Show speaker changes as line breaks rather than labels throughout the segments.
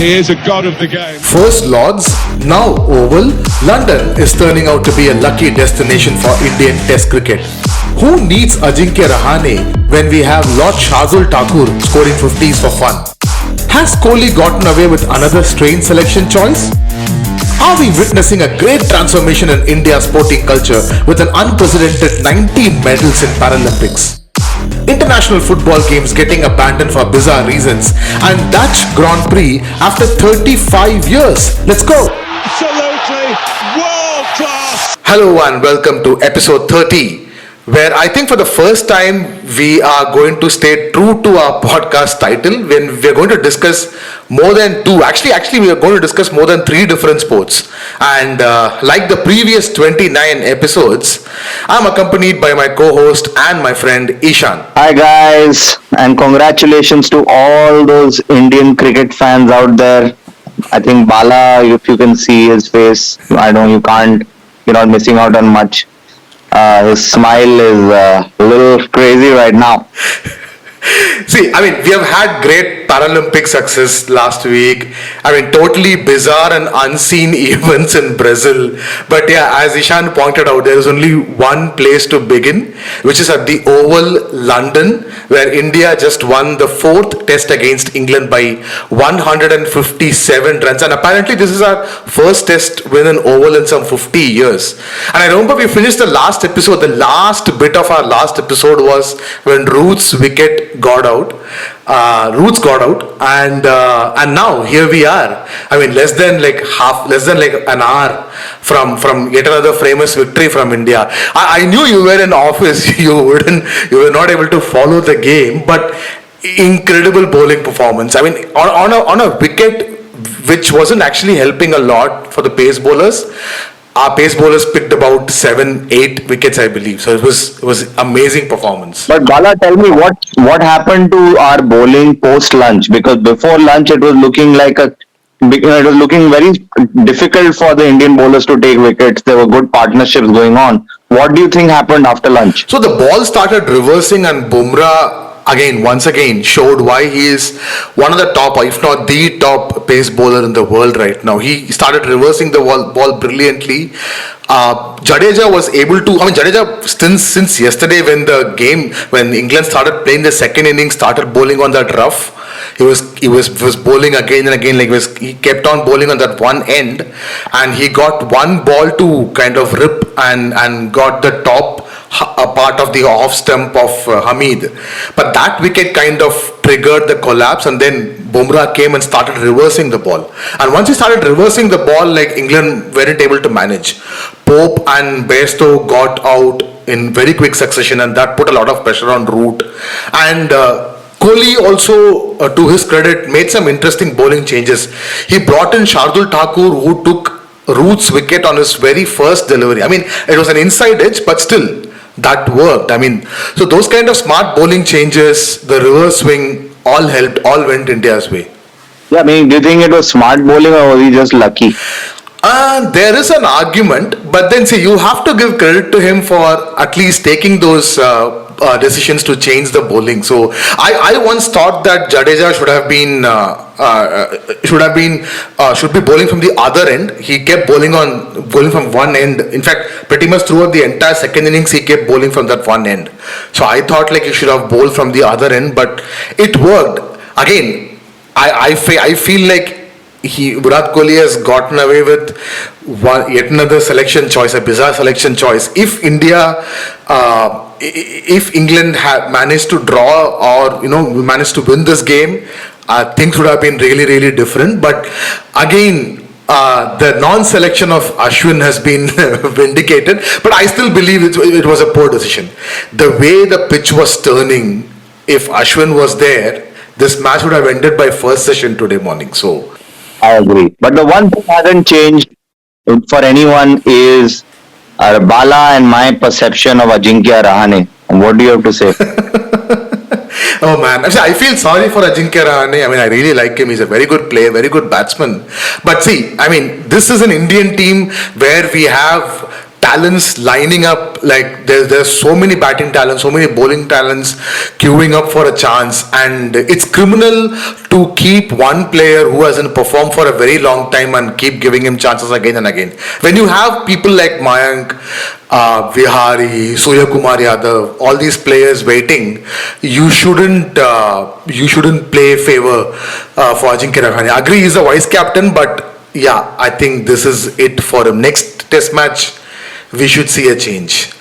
He is a god of the game.
First Lords, now Oval, London is turning out to be a lucky destination for Indian Test cricket. Who needs Ajinkya Rahane when we have Lord Thakur scoring 50s for fun? Has Kohli gotten away with another strange selection choice? Are we witnessing a great transformation in India's sporting culture with an unprecedented 19 medals in Paralympics? International football games getting abandoned for bizarre reasons, and Dutch Grand Prix after 35 years. Let's go!
Absolutely world class!
Hello and welcome to episode 30, where I think for the first time we are going to stay true to our podcast title when we are going to discuss more than two, actually we are going to discuss more than three different sports. And like the previous 29 episodes, I'm accompanied by my co-host and my friend Ishan.
Hi guys, and congratulations to all those Indian cricket fans out there. I think Bala, if you can see his face, I know you can't, you're not missing out on much. His smile is a little crazy right now.
See, I mean, we have had great Paralympic success last week. I mean, totally bizarre and unseen events in Brazil. But yeah, as Ishan pointed out, there is only one place to begin, which is at the Oval, London, where India just won the fourth test against England by 157 runs. And apparently this is our first test win in Oval in some 50 years. And I remember we finished the last episode, the last bit of our last episode was when Root's wicket got out. And now here we are. I mean, less than like an hour from yet another famous victory from India. I knew you were in office. You were not able to follow the game, but incredible bowling performance. I mean, on a wicket which wasn't actually helping a lot for the pace bowlers. Our pace bowlers picked about 7-8 wickets, I believe. So it was amazing performance.
But Bala, tell me what happened to our bowling post lunch? Because before lunch it was looking like it was looking very difficult for the Indian bowlers to take wickets. There were good partnerships going on. What do you think happened after lunch?
So the ball started reversing, and Bumrah once again showed why he is one of the top, or if not the top pace bowler in the world right now. He started reversing the ball brilliantly. Jadeja was able to, Jadeja since yesterday when England started playing the second innings, started bowling on that rough. He was bowling again and again, he kept on bowling on that one end, and he got one ball to kind of rip and got the top a part of the off stump of Hamid, but that wicket kind of triggered the collapse, and then Bumrah came and started reversing the ball. And once he started reversing the ball, England weren't able to manage. Pope and Bairstow got out in very quick succession, and that put a lot of pressure on Root. And Kohli also, to his credit, made some interesting bowling changes. He brought in Lord Thakur, who took Root's wicket on his very first delivery. I mean, it was an inside edge, but still, that worked. So those kind of smart bowling changes, the reverse swing, all helped, all went India's way.
Yeah, do you think it was smart bowling or was he just lucky?
There is an argument, but then see, you have to give credit to him for at least taking those decisions to change the bowling. So I once thought that Jadeja should be bowling from the other end. He kept bowling from one end. In fact, pretty much throughout the entire second innings, he kept bowling from that one end. So I thought he should have bowled from the other end, but it worked. Again, I feel like Virat Kohli has gotten away with yet another selection choice, a bizarre selection choice. If England had managed to draw or managed to win this game, things would have been really, really different. But again, the non-selection of Ashwin has been vindicated. But I still believe it was a poor decision. The way the pitch was turning, if Ashwin was there, this match would have ended by first session today morning. So
I agree. But the one thing hasn't changed for anyone is Bala and my perception of Ajinkya Rahane. What do you have to say?
Oh man, actually, I feel sorry for Ajinkya Rahane. I really like him. He's a very good player, very good batsman. But see, this is an Indian team where we have talents lining up. Like there's so many batting talents, so many bowling talents queuing up for a chance, and it's criminal to keep one player who hasn't performed for a very long time and keep giving him chances again and again. When you have people like Mayank, Vihari, Surya Kumar Yadav, all these players waiting, you shouldn't play favor for Ajinkya Rahane. I agree, he's a vice captain, but yeah, I think this is it for him. Next test match, we should see a change.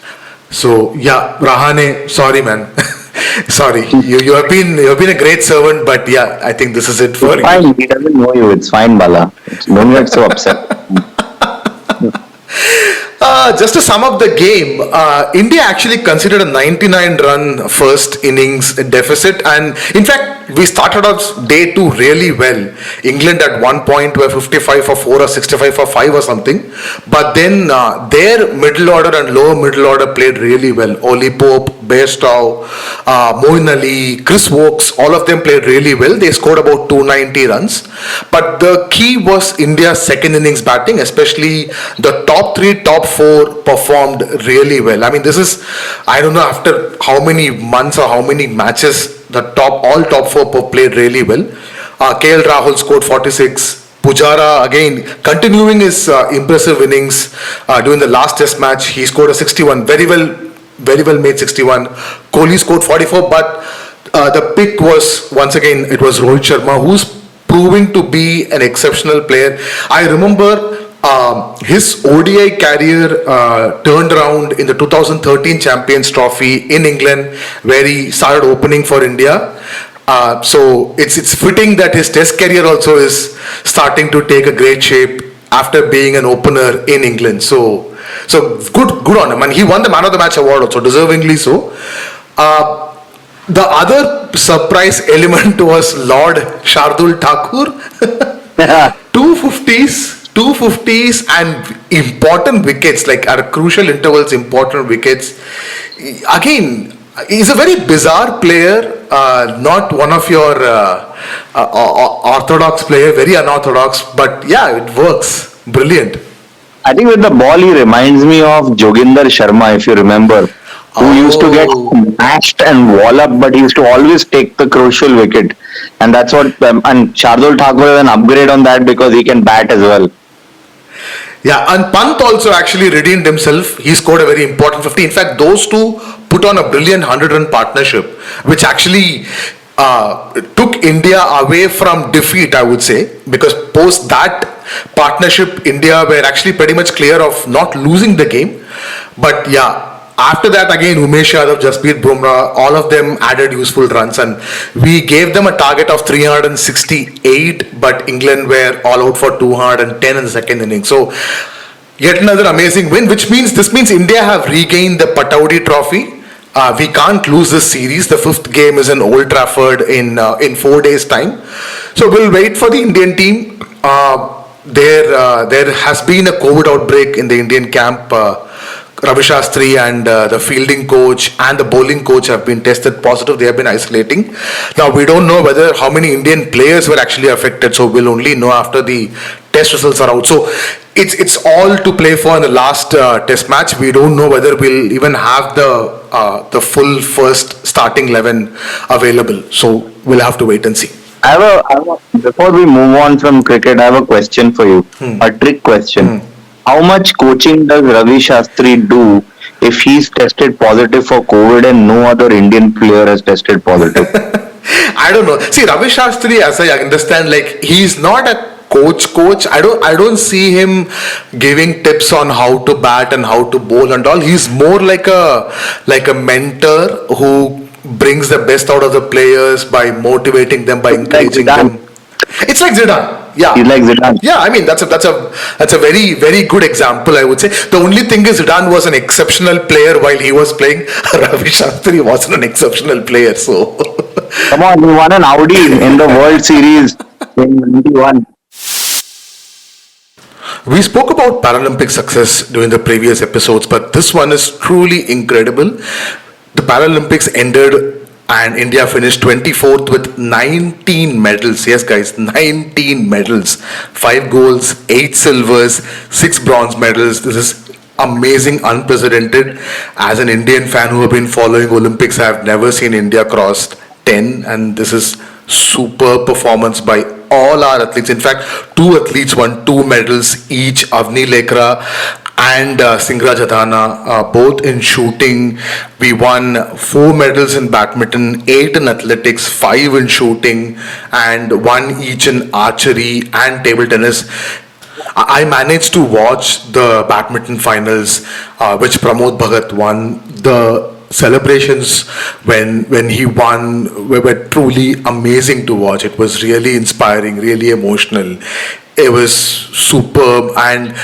So yeah, Rahane, sorry man. Sorry, you have been a great servant, but yeah, I think this is it for you.
Fine, he doesn't know you. It's fine, Bala. Don't get so upset.
Just to sum up the game, India actually considered a 99-run first innings deficit, and in fact, we started off day 2 really well. England at one point were 55 for 4 or 65 for 5 or something, but then their middle order and lower middle order played really well. Oli Pope, Bairstow, Moeen Ali, Chris Wokes, all of them played really well. They scored about 290 runs, but the key was India's second innings batting, especially the top 3, top 4 performed really well. I mean, this is, I don't know after how many months or how many matches, all top 4 played really well. KL Rahul scored 46. Pujara again continuing his impressive innings during the last test match. He scored a 61, very well made 61. Kohli scored 44, but the pick was, once again, it was Rohit Sharma, who's proving to be an exceptional player. I remember his ODI career turned around in the 2013 Champions Trophy in England, where he started opening for India. So it's fitting that his test career also is starting to take a great shape after being an opener in England. So good on him, and he won the Man of the Match award also, deservingly so. The other surprise element was Lord Shardul Thakur. 250s and important wickets, like at crucial intervals, important wickets. Again, he's a very bizarre player, not one of your orthodox player, very unorthodox, but yeah, it works. Brilliant.
I think with the ball, he reminds me of Joginder Sharma, if you remember, who used to get mashed and wall up, but he used to always take the crucial wicket. And that's what, and Shardul Thakur is an upgrade on that because he can bat as well.
Yeah, and Pant also actually redeemed himself. He scored a very important 50. In fact, those two put on a brilliant 100-run partnership, which actually took India away from defeat, I would say, because post that partnership, India were actually pretty much clear of not losing the game. But yeah, after that, again, Umesh Yadav, Jasprit Bumrah, all of them added useful runs, and we gave them a target of 368, but England were all out for 210 in the second inning. So, yet another amazing win, which means India have regained the Pataudi Trophy. We can't lose this series. The 5th game is in Old Trafford in 4 days' time. So, we'll wait for the Indian team. There has been a COVID outbreak in the Indian camp. Ravi Shastri and the fielding coach and the bowling coach have been tested positive. They have been isolating. Now, we don't know how many Indian players were actually affected, so we'll only know after the test results are out. So it's all to play for in the last test match. We don't know whether we'll even have the full first starting 11 available. So we'll have to wait and see.
Before we move on from cricket, I have a question for you, a trick question. How much coaching does Ravi Shastri do if he's tested positive for COVID and no other Indian player has tested positive?
I don't know. See, Ravi Shastri, as I understand, like, he's not a coach. I don't see him giving tips on how to bat and how to bowl and all. He's more like a mentor who brings the best out of the players by motivating them, by encouraging them. It's like Zidane. Yeah.
He's like Zidane.
Yeah, I mean that's a very, very good example, I would say. The only thing is Zidane was an exceptional player while he was playing. Ravi Shastri wasn't an exceptional player, so
come on, he won an Audi in the World Series in 91.
We spoke about Paralympic success during the previous episodes, but this one is truly incredible. The Paralympics ended and India finished 24th with 19 medals. Yes, guys, 19 medals. 5 golds, 8 silvers, 6 bronze medals. This is amazing, unprecedented. As an Indian fan who have been following Olympics, I have never seen India cross 10, and this is super performance by all our athletes. In fact, two athletes won two medals each. Avni Lekra and Singra Jadana, both in shooting. We won four medals in badminton, eight in athletics, five in shooting, and one each in archery and table tennis. I managed to watch the badminton finals, which Pramod Bhagat won. The celebrations when he won were truly amazing to watch. It was really inspiring, really emotional. It was superb, and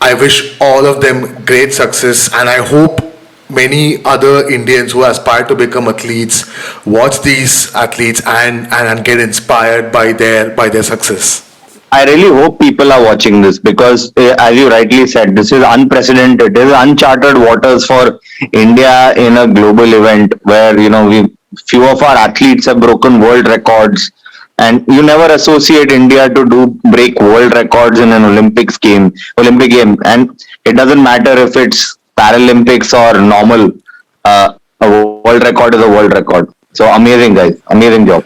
I wish all of them great success. And I hope many other Indians who aspire to become athletes watch these athletes and get inspired by their success.
I really hope people are watching this because, as you rightly said, this is unprecedented. It is uncharted waters for India in a global event where we few of our athletes have broken world records, and you never associate India to break world records in an Olympic game, and it doesn't matter if it's Paralympics or normal. A world record is a world record. So amazing, guys! Amazing job.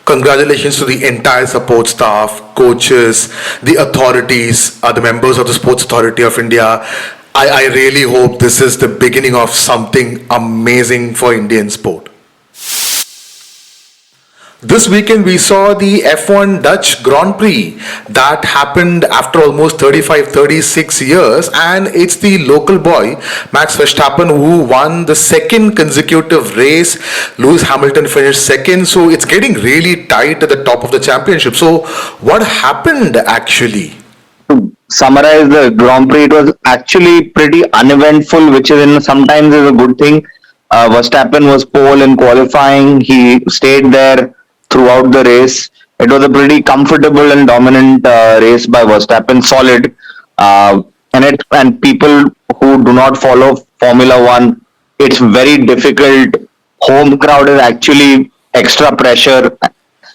Congratulations to the entire support staff, coaches, the authorities, the members of the Sports Authority of India. I really hope this is the beginning of something amazing for Indian sport. This weekend we saw the F1 Dutch Grand Prix that happened after almost 36 years, and it's the local boy Max Verstappen who won the second consecutive race. Lewis Hamilton finished second, so it's getting really tight at the top of the championship. So what happened actually?
To summarize the Grand Prix, it was actually pretty uneventful, which sometimes is a good thing. Verstappen was pole in qualifying. He stayed there throughout the race. It was a pretty comfortable and dominant race by Verstappen, solid. And people who do not follow Formula One, it's very difficult. Home crowd is actually extra pressure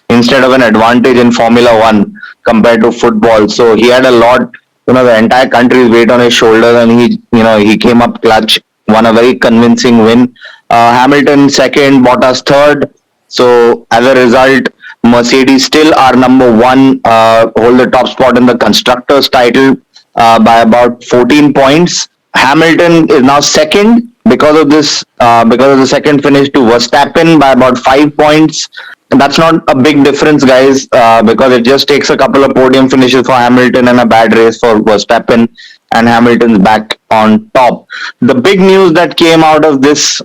instead of an advantage in Formula One compared to football. So he had a lot. The entire country's weight on his shoulders, and he came up clutch, won a very convincing win. Hamilton second, Bottas third. So as a result, Mercedes still are number one, hold the top spot in the constructors title by about 14 points. Hamilton is now second because of the second finish to Verstappen by about 5 points. And that's not a big difference, guys, because it just takes a couple of podium finishes for Hamilton and a bad race for Verstappen, and Hamilton's back on top. The big news that came out of this,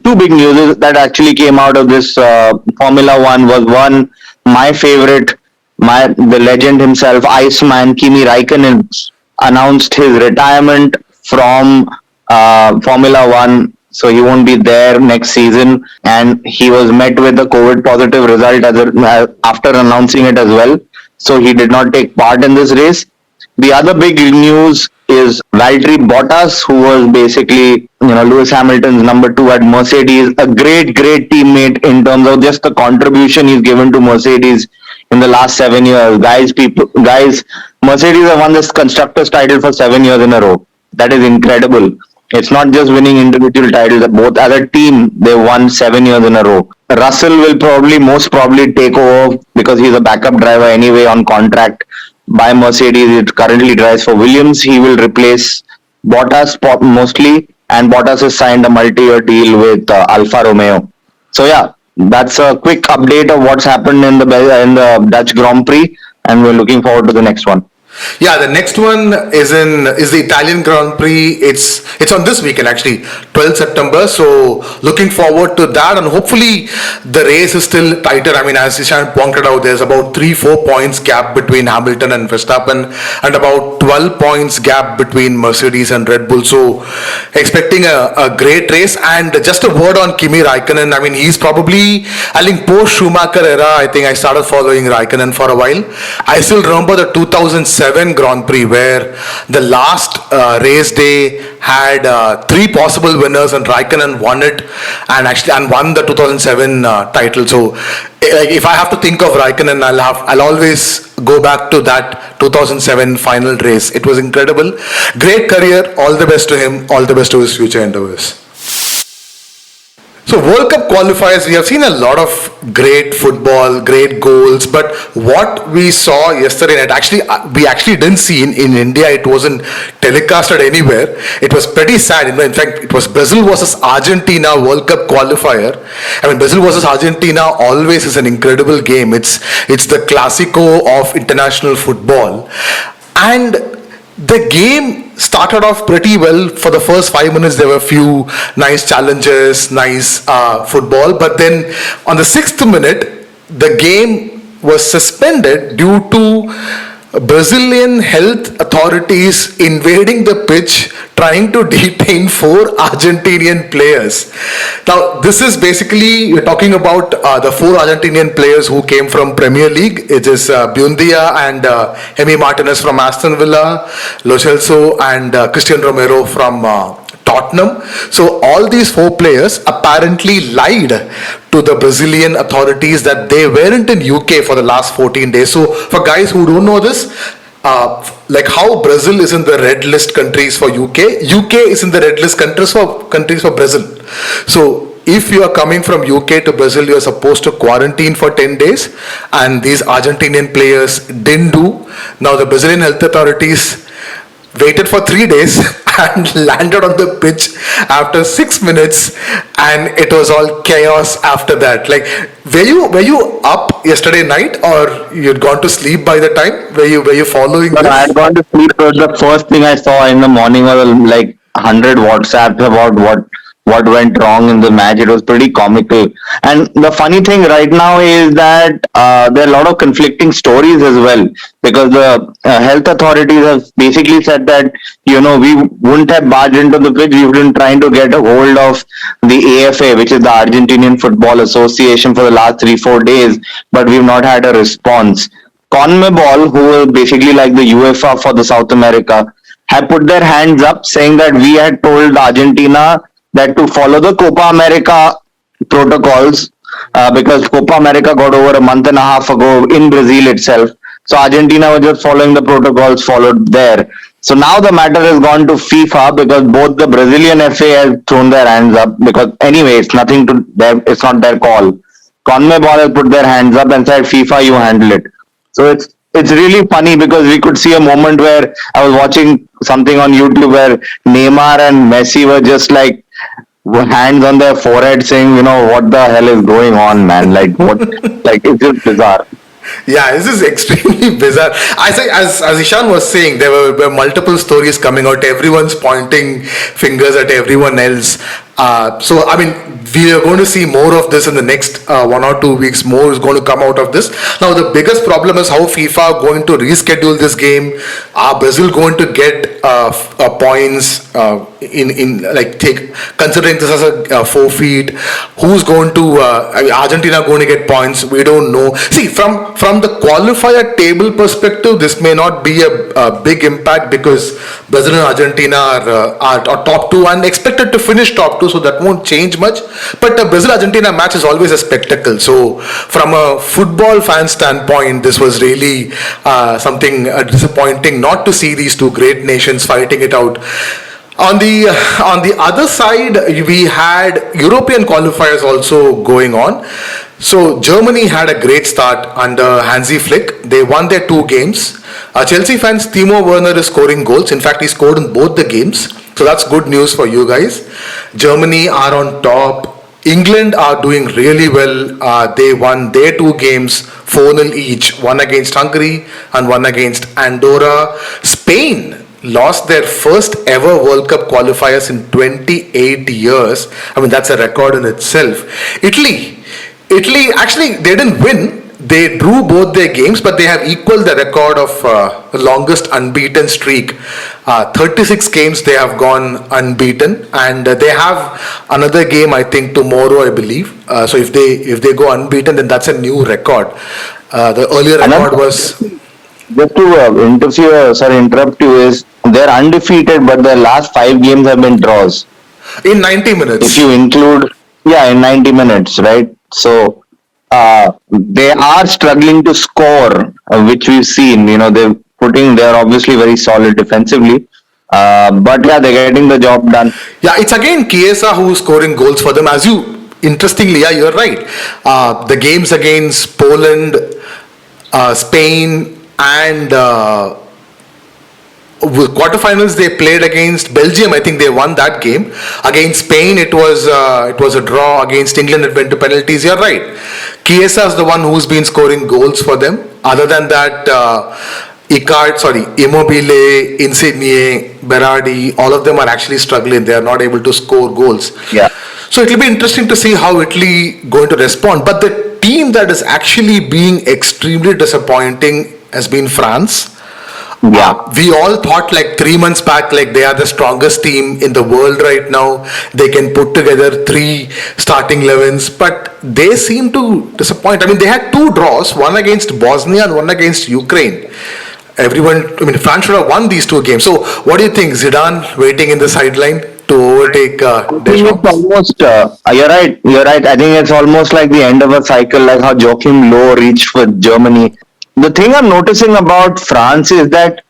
two big news that actually came out of this Formula One was one, my favorite, the legend himself, Iceman Kimi Raikkonen, announced his retirement from Formula One. So he won't be there next season, and he was met with a COVID positive result after announcing it as well. So he did not take part in this race. The other big news is Valtteri Bottas, who was basically Lewis Hamilton's number two at Mercedes, a great teammate in terms of just the contribution he's given to Mercedes in the last 7 years. Guys, Mercedes have won this constructors title for 7 years in a row. That is incredible. It's not just winning individual titles. Both as a team, they won 7 years in a row. Russell will most probably take over because he's a backup driver anyway on contract by Mercedes. He currently drives for Williams. He will replace Bottas mostly, and Bottas has signed a multi-year deal with Alfa Romeo. So yeah, that's a quick update of what's happened in the Dutch Grand Prix, and we're looking forward to the next one.
Yeah, the next one is the Italian Grand Prix. It's on this weekend actually, 12th September. So looking forward to that, and hopefully the race is still tighter. I mean, as Ishan pointed out, there's about 3-4 points gap between Hamilton and Verstappen, and about 12 points gap between Mercedes and Red Bull. So expecting a great race. And just a word on Kimi Raikkonen. I mean, he's probably, I think post Schumacher era, I think I started following Raikkonen for a while. I still remember the 2007 2007 Grand Prix, where the last race day had three possible winners, and Raikkonen won it, and won the 2007 title. So, if I have to think of Raikkonen, I'll always go back to that 2007 final race. It was incredible, great career. All the best to him. All the best to his future endeavors. So World Cup qualifiers, we have seen a lot of great football, great goals, but what we saw yesterday night, we actually didn't see in India. It wasn't telecasted anywhere. It was pretty sad. In fact, it was Brazil versus Argentina World Cup qualifier. I mean, Brazil versus Argentina always is an incredible game. It's the Clásico of international football, and the game started off pretty well. For the first 5 minutes, there were a few nice challenges, nice football. But then on the 6th minute, the game was suspended due to Brazilian health authorities invading the pitch, trying to detain 4 Argentinian players. Now, this is basically, you're talking about the 4 Argentinian players who came from Premier League. It is Buendia and Emi Martinez from Aston Villa, Lo Celso and Christian Romero from Tottenham. So all these 4 players apparently lied to the Brazilian authorities that they weren't in UK for the last 14 days. So for guys who don't know this, like how Brazil is in the red list countries for UK is in the red list countries for Brazil. So if you are coming from UK to Brazil, you are supposed to quarantine for 10 days, and these Argentinian players didn't do. Now the Brazilian health authorities waited for 3 days and landed on the pitch after 6 minutes, and it was all chaos after that. Like, were you up yesterday night, or you'd gone to sleep by the time? Were you following
No,
this?
I had gone to sleep. But the first thing I saw in the morning was like 100 WhatsApps about what went wrong in the match. It was pretty comical. And the funny thing right now is that there are a lot of conflicting stories as well, because the health authorities have basically said that, we wouldn't have barged into the pitch. We've been trying to get a hold of the AFA, which is the Argentinian Football Association, for the last 3-4 days, but we've not had a response. CONMEBOL, who is basically like the UEFA for the South America, have put their hands up, saying that we had told Argentina that to follow the Copa America protocols, because Copa America got over a month and a half ago in Brazil itself. So Argentina was just following the protocols followed there. So now the matter has gone to FIFA, because both the Brazilian FA has thrown their hands up, because anyway, it's not their call. CONMEBOL has put their hands up and said, FIFA, you handle it. So it's really funny, because we could see a moment where I was watching something on YouTube where Neymar and Messi were just like hands on their forehead saying, what the hell is going on, man? Like, what? Like, it's just bizarre.
Yeah, this is extremely bizarre. I say, as Ishan was saying, there were multiple stories coming out. Everyone's pointing fingers at everyone else. So, I mean, we are going to see more of this in the next 1 or 2 weeks. More is going to come out of this. Now, the biggest problem is how FIFA are going to reschedule this game. Are Brazil going to get points considering this as a forfeit? Who's going to Argentina going to get points? We don't know. See, from the qualifier table perspective, this may not be a big impact, because Brazil and Argentina are top 2 and expected to finish top 2, so that won't change much. But the Brazil-Argentina match is always a spectacle. So from a football fan standpoint, this was really something disappointing not to see these 2 great nations fighting it out. On the other side, we had European qualifiers also going on. So Germany had a great start under Hansi Flick. They won their 2 games. Chelsea fans, Timo Werner is scoring goals. In fact, he scored in both the games. So that's good news for you guys. Germany are on top. England are doing really well. They won their 2 games, 4-0 each. One against Hungary and one against Andorra. Spain lost their first ever World Cup qualifiers in 28 years. I mean, that's a record in itself. Italy, actually, they didn't win. They drew both their games, but they have equaled the record of the longest unbeaten streak. 36 games they have gone unbeaten, and they have another game, I think, tomorrow, I believe. So if they go unbeaten, then that's a new record. The earlier record was...
Just to interrupt you, is they're undefeated, but their last 5 games have been draws.
In 90
If
minutes.
you include, yeah, in 90 minutes, right? So they are struggling to score, which we've seen. They're obviously very solid defensively, but yeah, they're getting the job done.
Yeah, it's again Chiesa who's scoring goals for them. As you, interestingly, yeah, you're right. The games against Poland, Spain, and quarterfinals they played against Belgium. I think they won that game. Against Spain, it was a draw. Against England, it went to penalties. You're right. Chiesa is the one who's been scoring goals for them. Other than that, Immobile, Insigne, Berardi, all of them are actually struggling. They are not able to score goals.
Yeah.
So it will be interesting to see how Italy going to respond. But the team that is actually being extremely disappointing has been France.
Yeah.
We all thought like 3 months back, like they are the strongest team in the world right now. They can put together 3 starting 11s, but they seem to disappoint. I mean, they had 2 draws, one against Bosnia and one against Ukraine. France should have won these 2 games. So, what do you think, Zidane waiting in the sideline to overtake
I think it's
Deschamps?
almost, you're right, you're right. I think it's almost like the end of a cycle, like how Joachim Low reached for Germany. The thing I'm noticing about France is that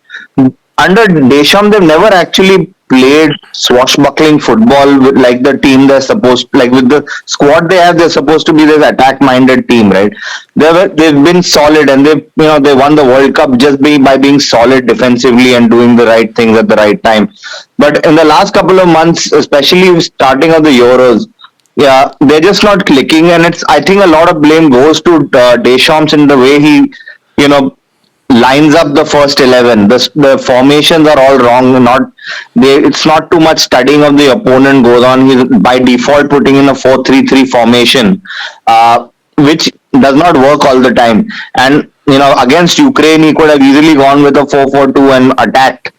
under Deschamps, they've never actually played swashbuckling football like the team they're supposed, like with the squad they have, they're supposed to be this attack-minded team, right? They've been solid, and they won the World Cup just by being solid defensively and doing the right things at the right time. But in the last couple of months, especially starting of the Euros, yeah, they're just not clicking, and I think a lot of blame goes to Deschamps in the way he, you know, lines up the first 11. The formations are all wrong. It's not too much studying of the opponent goes on. He's by default putting in a 4-3-3 formation, which does not work all the time. And against Ukraine, he could have easily gone with a 4-4-2 and attacked.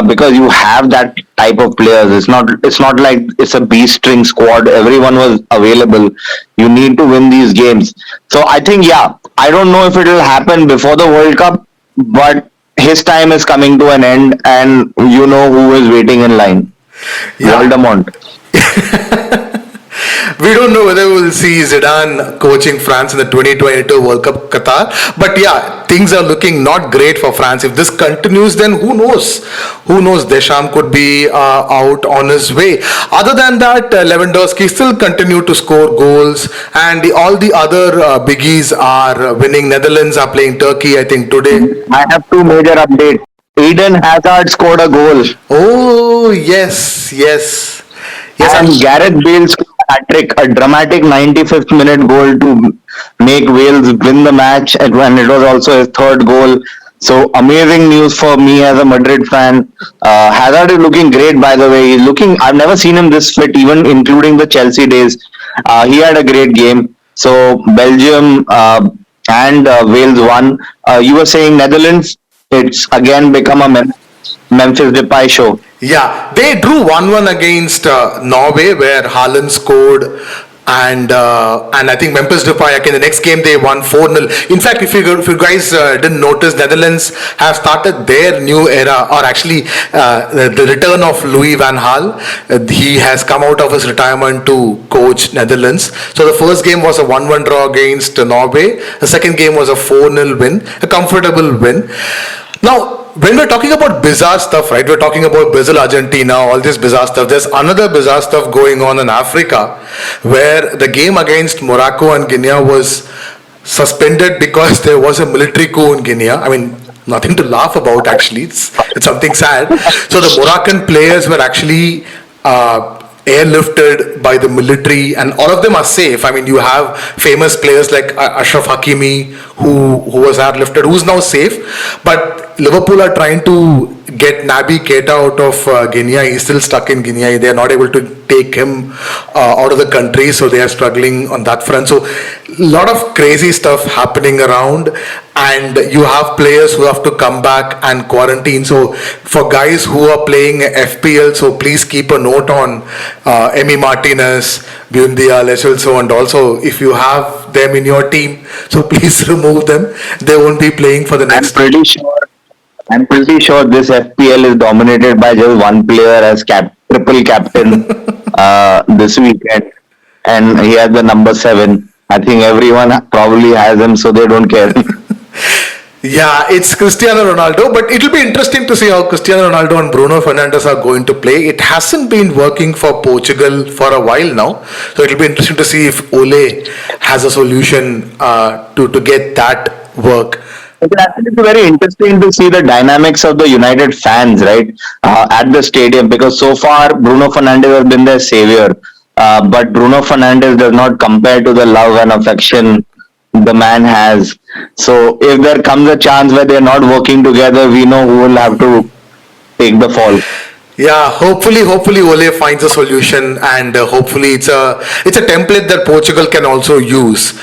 Because you have that type of players. It's not like it's a B string squad. Everyone was available. You need to win these games. So I think, yeah, I don't know if it will happen before the World Cup, but his time is coming to an end, and you know who is waiting in line.
Yeah.
Voldemort.
We don't know whether we'll see Zidane coaching France in the 2022 World Cup Qatar. But yeah, things are looking not great for France. If this continues, then who knows? Who knows? Deschamps could be out on his way. Other than that, Lewandowski still continue to score goals, and all the other biggies are winning. Netherlands are playing Turkey, I think, today.
I have two major updates. Eden Hazard scored a goal.
Oh, yes, yes. Yes,
And Gareth Bale scored a hat-trick, a dramatic 95th minute goal to make Wales win the match, and it was also his third goal. So amazing news for me as a Madrid fan. Hazard is looking great, by the way. I've never seen him this fit, even including the Chelsea days. He had a great game. So Belgium and Wales won. You were saying Netherlands, it's again become a Memphis Depay show.
Yeah, they drew 1-1 against Norway, where Haaland scored, and I think Memphis Depay. Okay, the next game they won 4-0. In fact, if you guys didn't notice, Netherlands have started their new era, or actually the return of Louis van Gaal. He has come out of his retirement to coach Netherlands. So the first game was a 1-1 draw against Norway. The second game was a 4-0 win, a comfortable win. Now, when we're talking about bizarre stuff, right? We're talking about Brazil, Argentina, all this bizarre stuff. There's another bizarre stuff going on in Africa, where the game against Morocco and Guinea was suspended because there was a military coup in Guinea. I mean, nothing to laugh about, actually. It's something sad. So the Moroccan players were actually airlifted by the military, and all of them are safe. I mean, you have famous players like Ashraf Hakimi, who was airlifted, who's now safe. But Liverpool are trying to get Naby Keita out of Guinea. He's still stuck in Guinea. They are not able to take him out of the country, so they are struggling on that front. So a lot of crazy stuff happening around, and you have players who have to come back and quarantine. So for guys who are playing FPL, so please keep a note on Emi Martinez, Bundia, Leselso, and also if you have them in your team, so please remove them. They won't be playing for the next.
I'm pretty sure this FPL is dominated by just one player as triple captain this weekend, and he has the number 7. I think everyone probably has him, so they don't care.
Yeah, it's Cristiano Ronaldo, but it'll be interesting to see how Cristiano Ronaldo and Bruno Fernandes are going to play. It hasn't been working for Portugal for a while now, so it'll be interesting to see if Ole has a solution to get that work.
It's actually very interesting to see the dynamics of the United fans, right, at the stadium, because so far Bruno Fernandes has been their savior, but Bruno Fernandes does not compare to the love and affection the man has. So if there comes a chance where they're not working together, we know who will have to take the fall.
Yeah, hopefully Ole finds a solution, and hopefully it's a template that Portugal can also use.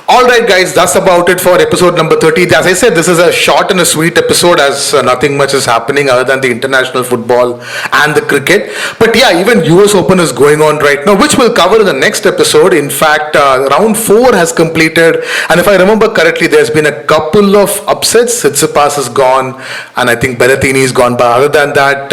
Alright guys, that's about it for episode number 30. As I said, this is a short and a sweet episode, as nothing much is happening other than the international football and the cricket. But yeah, even US Open is going on right now, which we'll cover in the next episode. In fact, round 4 has completed, and if I remember correctly, there's been a couple of upsets. Tsitsipas is gone, and I think Berrettini is gone. But other than that,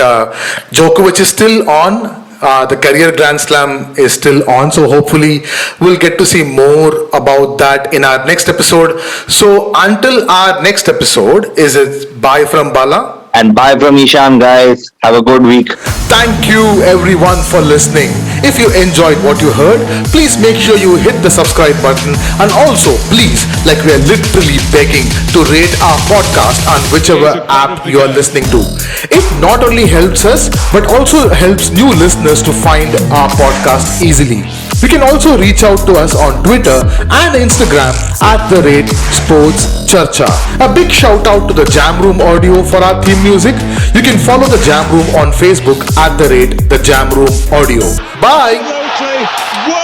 Djokovic is still on. The career Grand Slam is still on, so hopefully we'll get to see more about that in our next episode. So until our next episode, is it bye from Bala?
And bye from Ishan, guys. Have a good week.
Thank you everyone for listening. If you enjoyed what you heard, please make sure you hit the subscribe button, and also please, like we are literally begging, to rate our podcast on whichever app you are listening to. It not only helps us, but also helps new listeners to find our podcast easily. You can also reach out to us on Twitter and Instagram @SportsCharcha. A big shout out to the Jam Room Audio for our theme music. You can follow the Jam Room on Facebook @the Jam Room Audio. Bye!
Absolutely